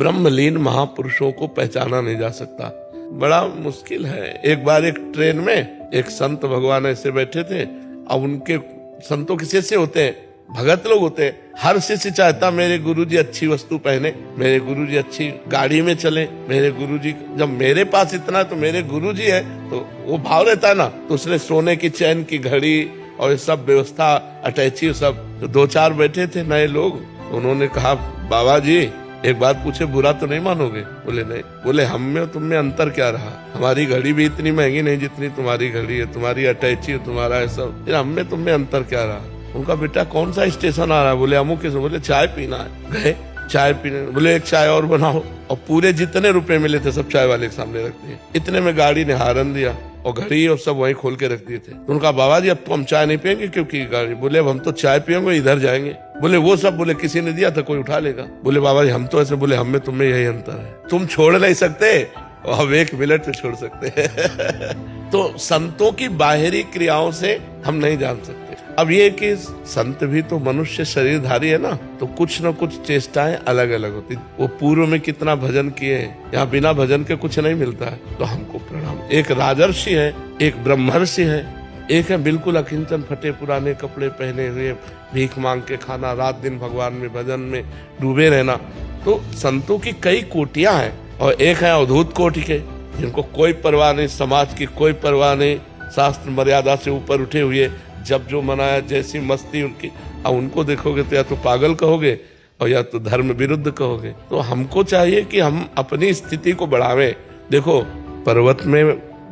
ब्रह्मलीन महापुरुषों को पहचाना नहीं जा सकता, बड़ा मुश्किल है। एक बार एक ट्रेन में एक संत भगवान ऐसे बैठे थे। अब उनके संतों के शिष्य होते हैं, भगत लोग होते हैं। हर शिष्य चाहता मेरे गुरुजी अच्छी वस्तु पहने, मेरे गुरुजी अच्छी गाड़ी में चले, मेरे गुरुजी, जब मेरे पास इतना है तो मेरे गुरुजी है, तो वो भाव रहता है ना। तो उसने सोने की चैन की घड़ी और ये सब व्यवस्था, अटैची सब। तो दो चार बैठे थे नए लोग, उन्होंने कहा बाबा जी एक बात पूछे, बुरा तो नहीं मानोगे? बोले नहीं। बोले हम में और तुम में अंतर क्या रहा? हमारी घड़ी भी इतनी महंगी नहीं जितनी तुम्हारी घड़ी है, तुम्हारी अटैची है, तुम्हारा है सब, हम में तुम में अंतर क्या रहा? उनका बेटा कौन सा स्टेशन आ रहा है? बोले अमुक। बोले चाय पीना है। गए चाय पीने, बोले एक चाय और बनाओ। और पूरे जितने रुपए मिले थे सब चाय वाले के सामने रख दिए। इतने में गाड़ी ने हारन दिया और घड़ी और सब वहीं खोल के रख दिए थे। तो उनका बाबा जी अब तो हम चाय नहीं पियेंगे क्योंकि गाड़ी। बोले अब हम तो चाय पियेंगे, इधर जाएंगे। बोले वो सब, बोले किसी ने दिया था, कोई उठा लेगा। बोले बाबा जी हम तो ऐसे। बोले हम में तुम में यही अंतर है, तुम छोड़ नहीं सकते और हम 1 मिनट में छोड़ सकते हैं। तो संतों की बाहरी क्रियाओं से हम नहीं जान सकते। अब ये कि संत भी तो मनुष्य शरीरधारी है ना, तो कुछ न कुछ चेष्टाएं अलग अलग होती। वो पूर्व में कितना भजन किए, यहाँ बिना भजन के कुछ नहीं मिलता है, तो हमको प्रणाम। एक राजर्षि है, एक ब्रह्मर्षि है, एक है बिल्कुल अकिंचन, फटे पुराने कपड़े पहने हुए, भीख मांग के खाना, रात दिन भगवान में भजन में डूबे रहना। तो संतों की कई कोटियां हैं। और एक है अवधूत कोटि के, जिनको कोई परवाह नहीं, समाज की कोई परवाह नहीं, शास्त्र मर्यादा से ऊपर उठे हुए, जब जो मनाया जैसी मस्ती उनकी। अब उनको देखोगे तो या तो पागल कहोगे और या तो धर्म विरुद्ध कहोगे। तो हमको चाहिए कि हम अपनी स्थिति को बढ़ावें। देखो पर्वत में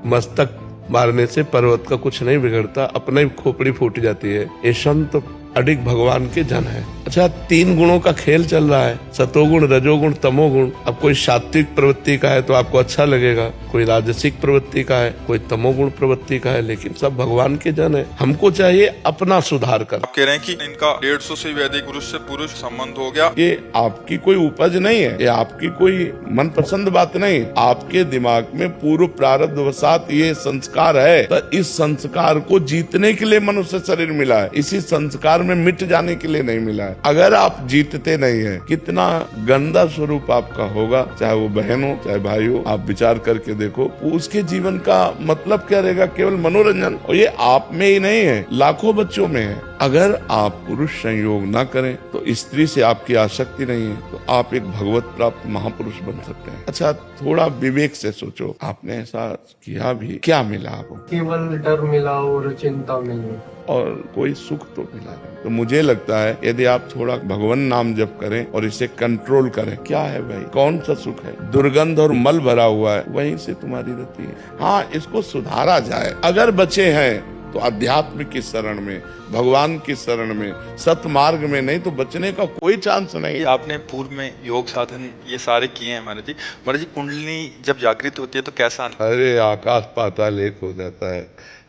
मस्तक मारने से पर्वत का कुछ नहीं बिगड़ता, अपना ही खोपड़ी फूट जाती है। ये संत अडिग भगवान के जन है। अच्छा, 3 गुणों का खेल चल रहा है, सतोगुण, रजोगुण, तमोगुण। अब कोई सात्विक प्रवृत्ति का है तो आपको अच्छा लगेगा, कोई राजसिक प्रवृत्ति का है, कोई तमोगुण प्रवृत्ति का है, लेकिन सब भगवान के जन है। हमको चाहिए अपना सुधार कर। आप कह रहे हैं कि इनका 150 से भी अधिक पुरुष से पुरुष संबंध हो गया। ये आपकी कोई उपज नहीं है, ये आपकी कोई मनपसंद बात नहीं। आपके दिमाग में पूर्व प्रारब्ध वसात ये संस्कार है, तो इस संस्कार को जीतने के लिए मनुष्य शरीर मिला है, इसी संस्कार में मिट जाने के लिए नहीं मिला है। अगर आप जीतते नहीं है, कितना गंदा स्वरूप आपका होगा, चाहे वो बहन हो चाहे भाई हो। आप विचार करके देखो, उसके जीवन का मतलब क्या रहेगा? केवल मनोरंजन। और ये आप में ही नहीं है, लाखों बच्चों में है। अगर आप पुरुष संयोग ना करें तो स्त्री से आपकी आसक्ति नहीं है, तो आप एक भगवत प्राप्त महापुरुष बन सकते हैं। अच्छा, थोड़ा विवेक से सोचो, आपने ऐसा किया भी, क्या मिला आपको? केवल डर मिला और चिंता नहीं, और कोई सुख तो मिला नहीं। तो मुझे लगता है यदि आप थोड़ा भगवान नाम जप करें और इसे कंट्रोल करें, क्या है भाई, कौन सा सुख है? दुर्गंध और मल भरा हुआ है, वहीं से तुम्हारी रहती है। हाँ, इसको सुधारा जाए। अगर बचे हैं तो अध्यात्म की शरण में, भगवान की शरण में, सतमार्ग में, नहीं तो बचने का कोई चांस नहीं। आपने पूर्व में योग साधन ये सारे किए हैं महाराज जी। महाराज जी, कुंडली जब जागृत होती है तो कैसा? अरे आकाश पाताल एक हो जाता है।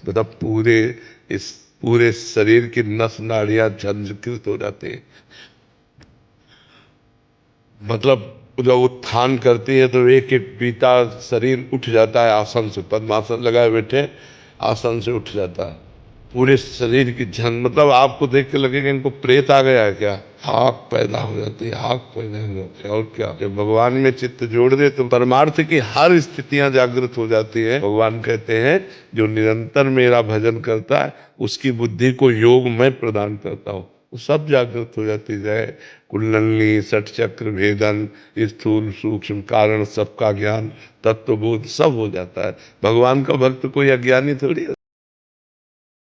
मतलब पूरे शरीर की नस नाड़ियां झंझकृत हो जाती है। मतलब जब उत्थान करती है तो एक एक पीता शरीर उठ जाता है आसन से, पद्मासन लगाए बैठे आसन से उठ जाता है। पूरे शरीर की मतलब आपको देख के लगेगा इनको प्रेत आ गया है क्या? हाक पैदा हो जाती है, हाक पैदा हो जाती है। और क्या, जब भगवान में चित्त जोड़ दे तो परमार्थ की हर स्थितियां जागृत हो जाती है। भगवान कहते हैं जो निरंतर मेरा भजन करता है उसकी बुद्धि को योग मैं प्रदान करता हूँ, वो सब जागृत हो जाती है। कुंडली, षट चक्र भेदन, स्थूल सूक्ष्म कारण सबका ज्ञान, तत्वबोध सब हो जाता है। भगवान का भक्त कोई अज्ञानी थोड़ी है।